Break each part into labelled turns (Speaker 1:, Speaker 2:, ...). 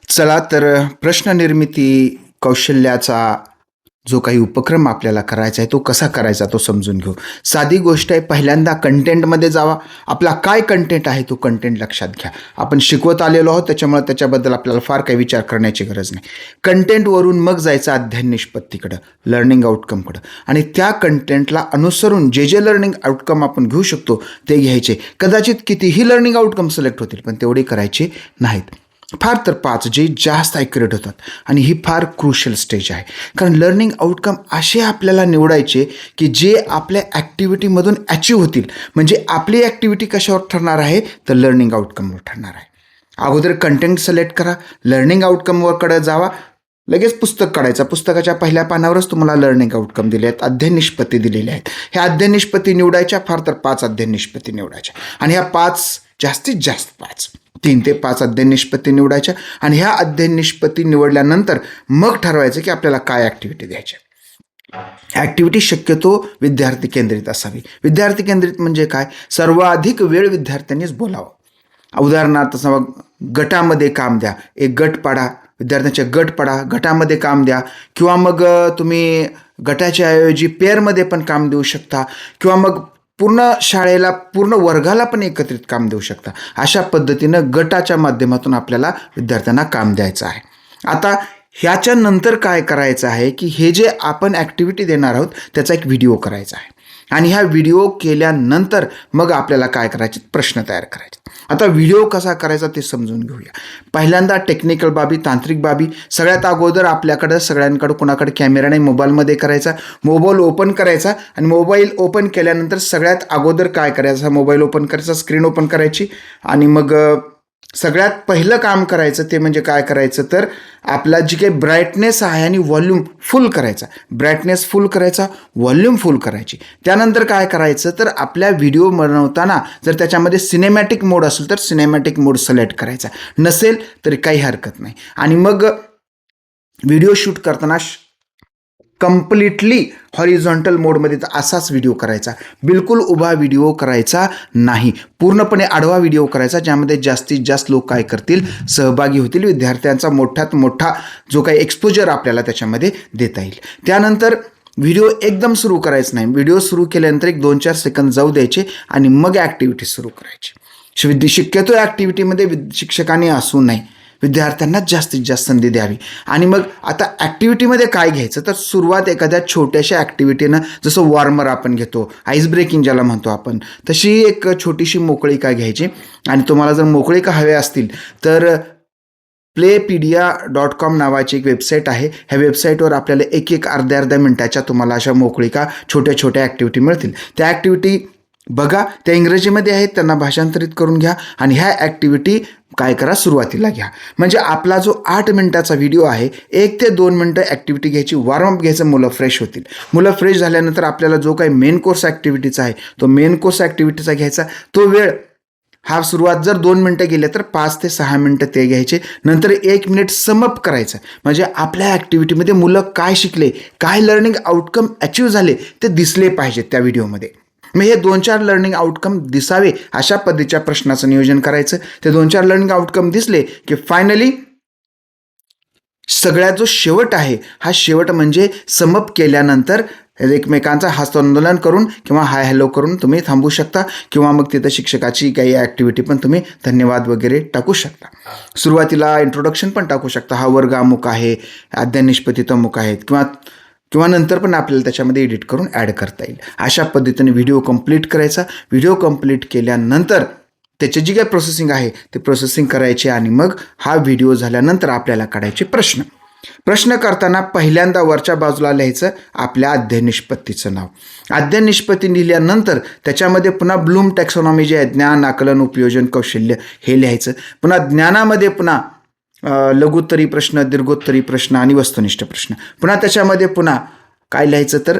Speaker 1: चला तर प्रश्न निर्मिती कौशल्याचा जो काही उपक्रम आपल्याला करायचा आहे तो कसा करायचा तो समजून घेऊ. साधी गोष्ट आहे, पहिल्यांदा कंटेंटमध्ये जावा. आपला काय कंटेंट आहे तो कंटेंट लक्षात घ्या. आपण शिकवत आलेलो आहोत त्याच्यामुळे त्याच्याबद्दल आपल्याला फार काही विचार करण्याची गरज नाही. कंटेंटवरून मग जायचं अध्ययन निष्पत्तीकडं, लर्निंग आउटकमकडं, आणि त्या कंटेंटला अनुसरून जे जे लर्निंग आउटकम आपण घेऊ शकतो ते घ्यायचे. कदाचित कितीही लर्निंग आउटकम सिलेक्ट होतील पण तेवढे करायचे नाहीत. फार तर 5 जे जास्त ॲक्युरेट होतात. आणि ही फार क्रुशियल स्टेज आहे, कारण लर्निंग आउटकम असे आपल्याला निवडायचे की जे आपल्या ॲक्टिव्हिटीमधून अचीव होतील. म्हणजे आपली ॲक्टिव्हिटी कशावर ठरणार आहे तर लर्निंग आउटकमवर ठरणार आहे. अगोदर कंटेंट सिलेक्ट करा, लर्निंग आउटकमवरकडे जावा, लगेच पुस्तक काढायचं. पुस्तकाच्या पहिल्या पानावरच तुम्हाला लर्निंग आउटकम दिले आहेत, अध्ययन निष्पत्ती दिलेले आहेत. ह्या अध्ययन निष्पत्ती निवडायच्या, फार तर 5 अध्ययन निष्पत्ती निवडायच्या. आणि ह्या 5 जास्तीत जास्त 5 3 ते 5 अध्ययन निष्पत्ती निवडायच्या. आणि ह्या अध्ययन निष्पत्ती निवडल्यानंतर मग ठरवायचं की आपल्याला काय ॲक्टिव्हिटी द्यायच्या. ॲक्टिव्हिटी शक्यतो विद्यार्थी केंद्रित असावी. विद्यार्थी केंद्रित म्हणजे काय, सर्वाधिक वेळ विद्यार्थ्यांनीच बोलावं. उदाहरणार्थ समज गटामध्ये काम द्या, एक गट पाडा, विद्यार्थ्यांचे गट पाडा, गटामध्ये काम द्या. किंवा मग तुम्ही गटाच्या ऐवजी पेअरमध्ये पण काम देऊ शकता. किंवा मग पूर्ण शाळेला, पूर्ण वर्गाला पण एकत्रित काम देऊ शकता. अशा पद्धतीनं गटाच्या माध्यमातून आपल्याला विद्यार्थ्यांना काम द्यायचं आहे. आता ह्याच्यानंतर काय करायचं आहे की हे जे आपण ॲक्टिव्हिटी देणार आहोत त्याचा एक व्हिडिओ करायचा आहे. आणि ह्या व्हिडिओ केल्यानंतर मग आपल्याला काय करायचे, प्रश्न तयार करायचे. आता व्हिडिओ कसा करायचा ते समजून घेऊया. पहिल्यांदा टेक्निकल बाबी, तांत्रिक बाबी. सगळ्यात अगोदर आपल्याकडं सगळ्यांकडं कोणाकडे कॅमेरा नाही, मोबाईलमध्ये करायचा. मोबाईल ओपन करायचा आणि मोबाईल ओपन केल्यानंतर सगळ्यात अगोदर काय करायचं, मोबाईल ओपन करायचा, स्क्रीन ओपन करायची. आणि मग सगळ्यात पहिलं काम करायचं ते म्हणजे काय करायचं तर आपला जी काही ब्राईटनेस आहे आणि व्हॉल्यूम फुल करायचा. ब्राईटनेस फुल करायचा, व्हॉल्यूम फुल करायची. त्यानंतर काय करायचं तर आपल्या व्हिडिओ बनवताना जर त्याच्यामध्ये सिनेमॅटिक मोड असेल तर सिनेमॅटिक मोड सिलेक्ट करायचा, नसेल तरी काही हरकत नाही. आणि मग व्हिडिओ शूट करताना कम्प्लिटली हॉरिझॉन्टल मोडमध्ये तर असाच व्हिडिओ करायचा. बिलकुल उभा व्हिडिओ करायचा नाही, पूर्णपणे आडवा व्हिडिओ करायचा, ज्यामध्ये जास्तीत जास्त लोक काय करतील, सहभागी होतील. विद्यार्थ्यांचा मोठ्यात मोठा जो काही एक्सपोजर आपल्याला त्याच्यामध्ये देता येईल. त्यानंतर व्हिडिओ एकदम सुरू करायचं नाही. व्हिडिओ सुरू केल्यानंतर एक 2-4 सेकंद जाऊ द्यायचे आणि मग ॲक्टिव्हिटी सुरू करायची. शक्यतो ॲक्टिव्हिटीमध्ये शिक्षकांनी असू नये, विद्यार्थ्यांना जास्तीत जास्त संधी द्यावी. आणि मग आता ॲक्टिव्हिटीमध्ये काय घ्यायचं तर सुरुवात एखाद्या छोट्याशा ॲक्टिव्हिटीनं, जसं वॉर्मर आपण घेतो, आईस ब्रेकिंग ज्याला म्हणतो आपण, तशी एक छोटीशी मोकळीका घ्यायची. आणि तुम्हाला जर मोकळीका हव्या असतील तर playpedia.com नावाची एक वेबसाईट आहे. ह्या वेबसाईटवर आपल्याला एक अर्ध्या मिनिटाच्या तुम्हाला अशा मोकळीका छोट्या छोट्या ॲक्टिव्हिटी मिळतील. त्या ॲक्टिव्हिटी बघा, त्या इंग्रजीमध्ये आहेत, त्यांना भाषांतरित करून घ्या. आणि ह्या ॲक्टिव्हिटी काय करा, सुरुवातीला घ्या. म्हणजे आपला जो 8 मिनिटाचा व्हिडिओ आहे, 1 ते 2 मिनटं ॲक्टिव्हिटी घ्यायची, वॉर्मअप घ्यायचं, मुलं फ्रेश होतील. मुलं फ्रेश झाल्यानंतर आपल्याला जो काही मेन कोर्स ॲक्टिव्हिटीचा आहे तो मेन कोर्स ॲक्टिव्हिटीचा घ्यायचा. तो वेळ हा सुरुवात जर 2 मिनटं गेले तर 5 ते 6 मिनटं ते घ्यायचे. नंतर 1 मिनिट समअप करायचं. म्हणजे आपल्या ॲक्टिव्हिटीमध्ये मुलं काय शिकले, काय लर्निंग आउटकम अचीव झाले ते दिसले पाहिजेत त्या व्हिडिओमध्ये. मग हे 2-4 लर्निंग आउटकम दिसावे अशा पद्धतीच्या प्रश्नाचं नियोजन करायचं. ते 2-4 लर्निंग आउटकम दिसले की फायनली सगळ्यात जो शेवट आहे, हा शेवट म्हणजे समअप केल्यानंतर एकमेकांचा हस्तांदोलन करून किंवा हाय हॅलो करून तुम्ही थांबू शकता. किंवा मग तिथं शिक्षकाची काही ॲक्टिव्हिटी पण तुम्ही धन्यवाद वगैरे टाकू शकता. सुरुवातीला इंट्रोडक्शन पण टाकू शकता, हा वर्ग अमुक आहे, अध्ययन निष्पत्ती अमुक आहेत, किंवा नंतर पण आपल्याला त्याच्यामध्ये एडिट करून ॲड करता येईल. अशा पद्धतीने व्हिडिओ कंप्लीट करायचा. व्हिडिओ कंप्लीट केल्यानंतर त्याची जी काय प्रोसेसिंग आहे ते प्रोसेसिंग करायची. आणि मग हा व्हिडिओ झाल्यानंतर आपल्याला काढायचे प्रश्न करताना पहिल्यांदा वरच्या बाजूला लिहायचं आपल्या अध्ययन निष्पत्तीचं नाव. अध्ययन निष्पत्ती लिहिल्यानंतर त्याच्यामध्ये पुन्हा ब्लूम टॅक्सॉनॉमी जे आहे, ज्ञान, आकलन, उपयोजन, कौशल्य, हे लिहायचं. पुन्हा ज्ञानामध्ये पुन्हा लघुत्तरी प्रश्न, दीर्घोत्तरी प्रश्न आणि वस्तुनिष्ठ प्रश्न. पुन्हा त्याच्यामध्ये पुन्हा काय लिहायचं तर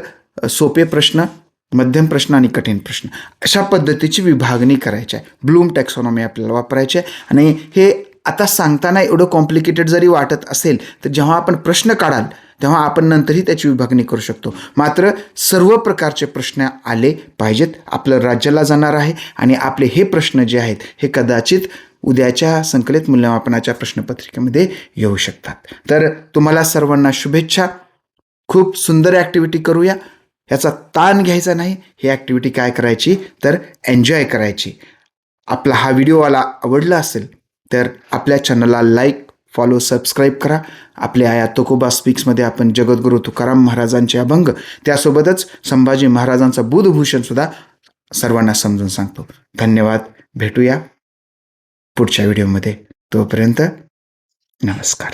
Speaker 1: सोपे प्रश्न, मध्यम प्रश्न आणि कठीण प्रश्न. अशा पद्धतीची विभागणी करायची आहे. ब्लूम टॅक्सॉनॉमी आपल्याला वापरायची आहे. आणि हे आता सांगताना एवढं कॉम्प्लिकेटेड जरी वाटत असेल तर जेव्हा आपण प्रश्न काढाल तेव्हा आपण नंतरही त्याची विभागणी करू शकतो. मात्र सर्व प्रकारचे प्रश्न आले पाहिजेत. आपलं राज्याला जाणार आहे आणि आपले हे प्रश्न जे आहेत हे कदाचित उद्याच्या संकलित मूल्यमापनाच्या प्रश्नपत्रिकेमध्ये येऊ शकतात. तर तुम्हाला सर्वांना शुभेच्छा. खूप सुंदर ॲक्टिव्हिटी करूया. ह्याचा ताण घ्यायचा नाही. ही ॲक्टिव्हिटी काय करायची तर एन्जॉय करायची. आपला हा व्हिडिओ आवडला असेल तर आपल्या चॅनलला लाईक, फॉलो, सबस्क्राईब करा. आपल्या या तुकोबा स्पीक्समध्ये आपण जगद्गुरू तुकाराम महाराजांचे अभंग, त्यासोबतच संभाजी महाराजांचा बुधभूषणसुद्धा सर्वांना समजून सांगतो. धन्यवाद. भेटूया पुढच्या व्हिडिओमध्ये. तोपर्यंत नमस्कार.